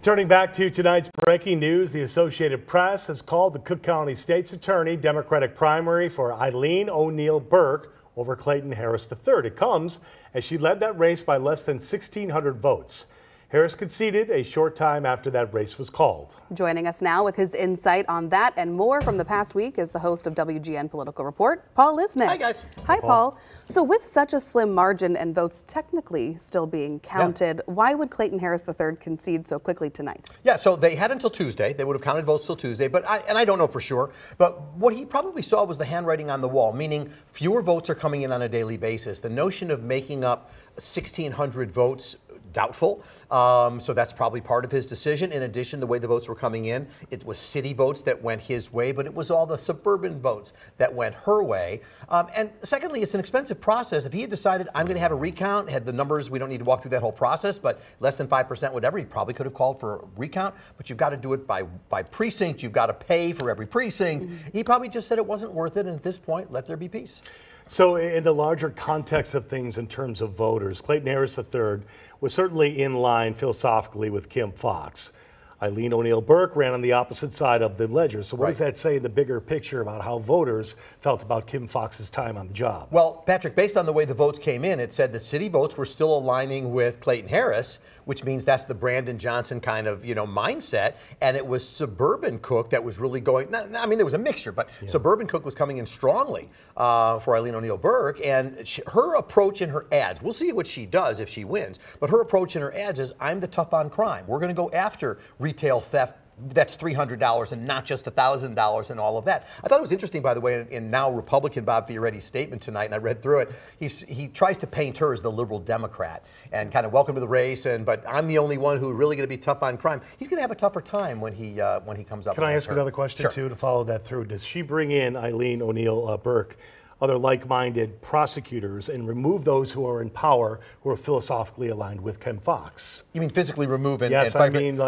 Turning back to tonight's breaking news, the Associated Press has called the Cook County State's Attorney Democratic primary for Eileen O'Neill Burke over Clayton Harris III. It comes as she led that race by less than 1,600 votes. Harris conceded a short time after that race was called. Joining us now with his insight on that and more from the past week is the host of WGN Political Report, Paul Lisnek. Hi, guys. Hi, Paul. So with such a slim margin and votes technically still being counted, why would Clayton Harris III concede so quickly tonight? Yeah, so they had until Tuesday. They would have counted votes till Tuesday, but I don't know for sure. But what he probably saw was the handwriting on the wall, meaning fewer votes are coming in on a daily basis. The notion of making up 1,600 votes, doubtful. So that's probably part of his decision. In addition, the way the votes were coming in, it was city votes that went his way, but it was all the suburban votes that went her way. And secondly, it's an expensive process. If he had decided, I'm going to have a recount, had the numbers, we don't need to walk through that whole process, but less than 5%, whatever, he probably could have called for a recount, but you've got to do it by precinct. You've got to pay for every precinct. He probably just said it wasn't worth it, and at this point, let there be peace. So in the larger context of things in terms of voters, Clayton Harris III was certainly in line philosophically with Kim Foxx. Eileen O'Neill Burke ran on the opposite side of the ledger. So what does that say in the bigger picture about how voters felt about Kim Foxx's time on the job? Well, Patrick, based on the way the votes came in, it said that city votes were still aligning with Clayton Harris, which means that's the Brandon Johnson kind of, mindset. And it was suburban Cook that was really going, I mean, there was a mixture, but suburban Cook was coming in strongly for Eileen O'Neill Burke. And her approach in her ads, we'll see what she does if she wins, but her approach in her ads is, I'm the tough on crime. We're going to go after retail theft. That's $300 and not just $1,000 and all of that. I thought it was interesting, by the way, in now Republican Bob Fioretti's statement tonight, and I read through it, he tries to paint her as the liberal Democrat and kind of welcome to the race, but I'm the only one who's really going to be tough on crime. He's going to have a tougher time when he comes up. Can I ask another question, too, to follow that through? Does she bring in Eileen O'Neill Burke, other like-minded prosecutors, and remove those who are in power who are philosophically aligned with Kim Foxx? You mean physically remove and yes, I mean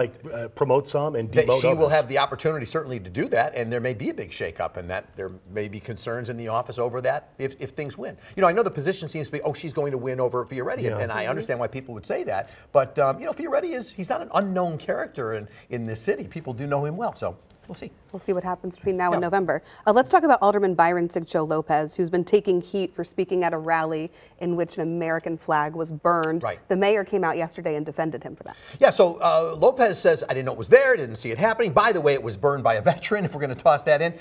promote some and demote She others. will have the opportunity certainly to do that, and there may be a big shakeup in that. There may be concerns in the office over that if things win. I know the position seems to be, she's going to win over Fioretti, and I understand why people would say that. But, Fioretti he's not an unknown character in this city. People do know him well, so we'll see. We'll see what happens between now and November. Let's talk about Alderman Byron Sigcho Lopez, who's been taking heat for speaking at a rally in which an American flag was burned. The mayor came out yesterday and defended him for that. Yeah, so Lopez says, I didn't know it was there, didn't see it happening. By the way, it was burned by a veteran, if we're going to toss that in.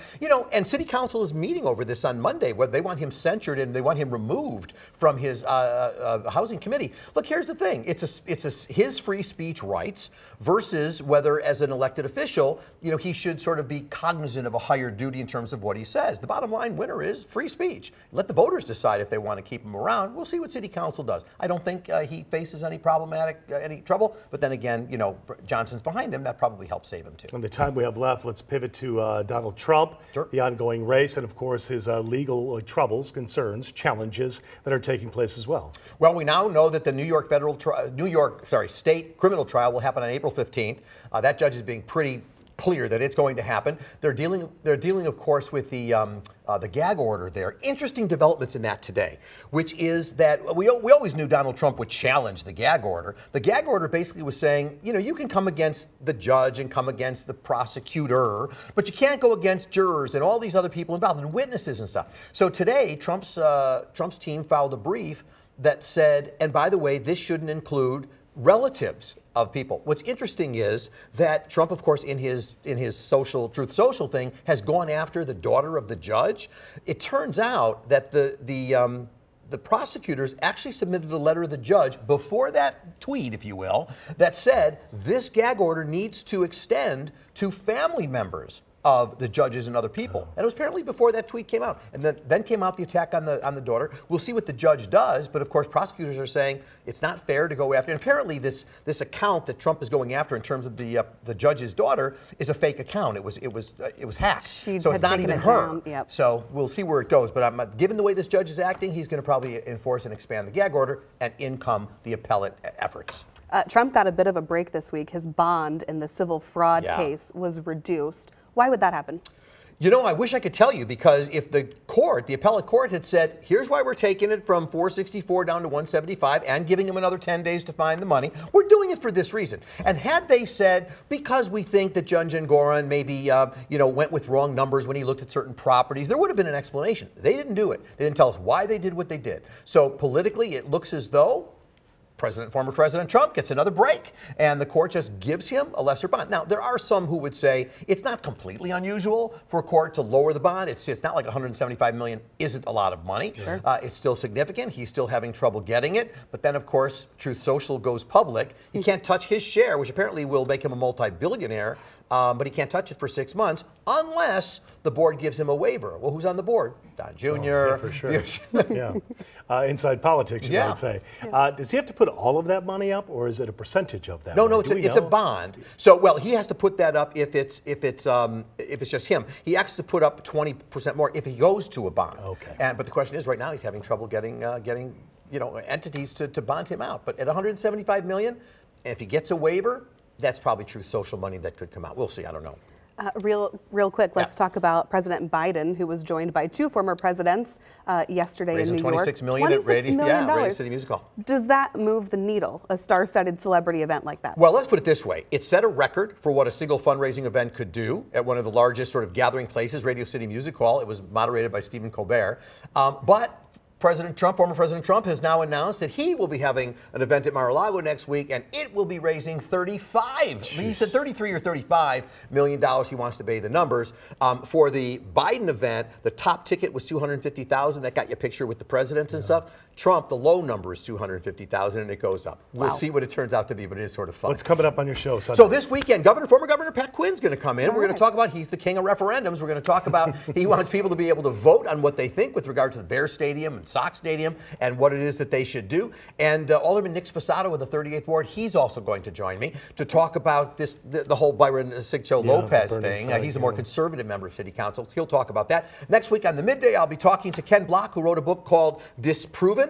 And City Council is meeting over this on Monday, where they want him censured and they want him removed from his housing committee. Look, here's the thing. It's his free speech rights versus whether, as an elected official, he should sort of be cognizant of a higher duty in terms of what he says. The bottom line winner is free speech. Let the voters decide if they want to keep him around. We'll see what City Council does. I don't think he faces any any trouble, but then again, Johnson's behind him. That probably helps save him too. In the time we have left, let's pivot to Donald Trump, the ongoing race, and of course his legal troubles, concerns, challenges that are taking place as well. Well, we now know that the New York state criminal trial will happen on April 15th. That judge is being pretty clear that it's going to happen. They're dealing, of course, with the gag order there. Interesting developments in that today, which is that we always knew Donald Trump would challenge the gag order. The gag order basically was saying, you can come against the judge and come against the prosecutor, but you can't go against jurors and all these other people involved and witnesses and stuff. So today, Trump's team filed a brief that said, and by the way, this shouldn't include relatives of people. What's interesting is that Trump, of course, in his Truth Social thing, has gone after the daughter of the judge. It turns out that the prosecutors actually submitted a letter to the judge before that tweet, if you will, that said this gag order needs to extend to family members of the judges and other people. And it was apparently before that tweet came out. And then came out the attack on the daughter. We'll see what the judge does, but of course prosecutors are saying it's not fair to go after. And apparently this account that Trump is going after in terms of the judge's daughter is a fake account. It was hacked. So it's not even her. So we'll see where it goes. But given the way this judge is acting, he's going to probably enforce and expand the gag order, and in come the appellate efforts. Trump got a bit of a break this week. His bond in the civil fraud case was reduced. Why would that happen? You know, I wish I could tell you, because if the court, the appellate court, had said, here's why we're taking it from 464 down to 175 and giving him another 10 days to find the money, we're doing it for this reason. And had they said, because we think that Gunjan Goran maybe, you know, went with wrong numbers when he looked at certain properties, there would have been an explanation. They didn't do it. They didn't tell us why they did what they did. So politically, it looks as though former President Trump gets another break, and the court just gives him a lesser bond. Now, there are some who would say it's not completely unusual for a court to lower the bond. It's not like $175 million isn't a lot of money. Sure. It's still significant. He's still having trouble getting it. But then, of course, Truth Social goes public. He can't touch his share, which apparently will make him a multi-billionaire, but he can't touch it for 6 months unless the board gives him a waiver. Well, who's on the board? Don Jr. Oh, yeah, for sure. Yeah. Inside politics, you might say. Does he have to put all of that money up, or is it a percentage of that? No, it's a bond. So, well, he has to put that up if it's just him. He has to put up 20% more if he goes to a bond. Okay. But the question is, right now, he's having trouble getting you know, entities to bond him out. But at $175 million, if he gets a waiver, that's probably Truth Social money that could come out. We'll see. I don't know. Real quick, let's talk about President Biden, who was joined by 2 former presidents yesterday in New York. $26 million at Radio City Music Hall. Does that move the needle, a star-studded celebrity event like that? Well, let's put it this way. It set a record for what a single fundraising event could do at one of the largest sort of gathering places, Radio City Music Hall. It was moderated by Stephen Colbert. But former President Trump has now announced that he will be having an event at Mar-a-Lago next week, and it will be raising he said 33 or $35 million. He wants to pay the numbers. For the Biden event, the top ticket was $250,000. That got you a picture with the presidents and stuff. Trump, the low number is $250,000, and it goes up. We'll see what it turns out to be, but it is sort of fun. What's coming up on your show Sunday? So this weekend, former Governor Pat Quinn's going to come in. We're going to talk about, he's the king of referendums. We're going to talk about, he wants people to be able to vote on what they think with regard to the Bear Stadium and Sox Stadium and what it is that they should do. And Alderman Nick Sposato with the 38th Ward, he's also going to join me to talk about this, the whole Byron Sigcho Lopez thing. He's a more conservative member of City Council. He'll talk about that. Next week on the Midday, I'll be talking to Ken Block, who wrote a book called Disproven.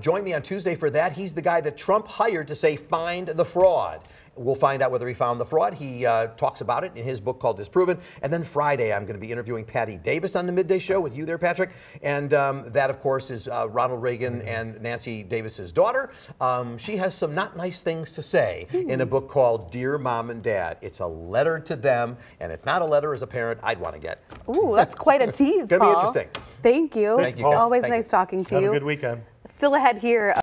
Join me on Tuesday for that. He's the guy that Trump hired to say, find the fraud. We'll find out whether he found the fraud. He talks about it in his book called Disproven. And then Friday, I'm going to be interviewing Patty Davis on the Midday Show with you there, Patrick. And that, of course, is Ronald Reagan and Nancy Davis's daughter. She has some not nice things to say in a book called Dear Mom and Dad. It's a letter to them, and it's not a letter as a parent I'd want to get. Ooh, that's quite a tease, It's going to be interesting. Thank you. Thank you. Always nice talking to you. Have a good weekend. Still ahead here.